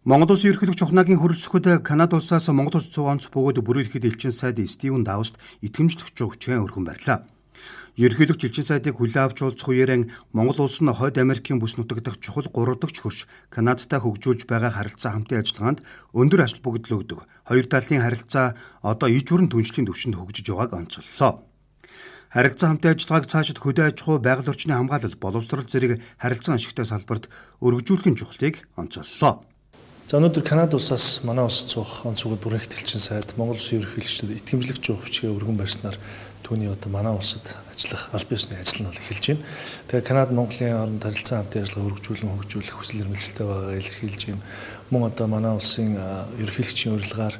Монгол Улсын ерөнхийлөгч Ухнагийн хөрөлцөхөд Канада улсаас Монгол Улс 100 онц бөгөөд бүрэлдэхүүн элчин сайд Стивен Давст итгэмжлэгч хүчээр өргөн барьлаа. Ерөнхийлөгч элчин сайдыг хүлээн авч уулзах үеэр Монгол улс нь Хойд Америкийн бүс нутаг дахь чухал 3 дахь хөрш Канадтай хөгжүүлж байгаа харилцаа хамтын ажиллагаанд өндөр ач холбогдол өгдөг. Хоёр талын харилцаа одоо иж бүрэн түншлэлийн түвшинд хөгжиж байгааг онцоллоо. Харилцаа хамтын ажиллагааг цаашид хөдөө аж ахуй, байгаль орчны хамгаалал, боловсрол зэрэг харилцан ашигтай салбарт өргөжүүлэхийн чухлыг онцоллоо. За өнөөдөр Канада улсаас манай улс 100 онц бөгөөд бүрэлдэхүүн элчин сайд Монгол Улсын ерөнхийлөгчдөд итгэмжлэгч хүчээр өргөн барьснаар түүний одоо манай улсад ажиллах аль биесны ажил нь эхэлж байна. Тэгэхээр Канада Монголын хооронд харилцаа хамтын ажиллагаа хөгжүүлэх хүсэл эрмэлзэлтэй байгаагаа илэрхийлж байна. Мөн одоо манай улсын ерөнхийлөгчийн урилгаар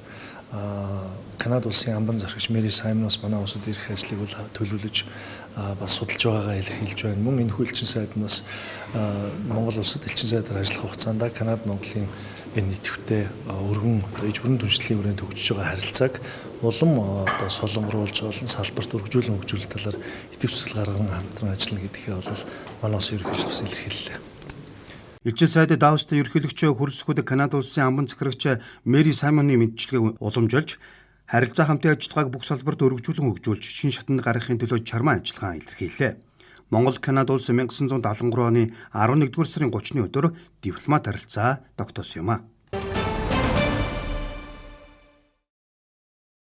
Канада улсын амбан зархагч Мэри Саймоноос манай улсад ирэх ажлыг бол төлөвлөж бас судалж байгаагаа илэрхийлж байна. Мөн энэхүү элчин сайд нь бас Монгол улсад элчин сайдаар ажиллах хугацаанд Канада Монголын энэ идэвхтэй өргөн одоо иж бүрэн түншлэлийн хүрээнд хөгжиж байгаа харилцааг улам одоо солонгоруулж олон салбарт хөгжүүлэх талаар идэвхсэл гарган хамтран ажиллана гэдгээ бол манай улсын ерөнхийлөгч бас илэрхийллээ. Элчин сайд Давст ерөнхийлөгч хөрөлцөхөд Канада улсын амбан захирагч Мэри Саймоны мэдчилгээг уламжилж харилцаа хамтын ажиллагааг бүх салбарт өргөжүүлэн хөгжүүлж шин шатанд гаргахын төлөө чармаан ажиллагаа илэрхийллээ. Монгол Канада улс 1973 оны 11-р сарын 30-ны өдөр дипломат харилцаа тогтоосон юм а.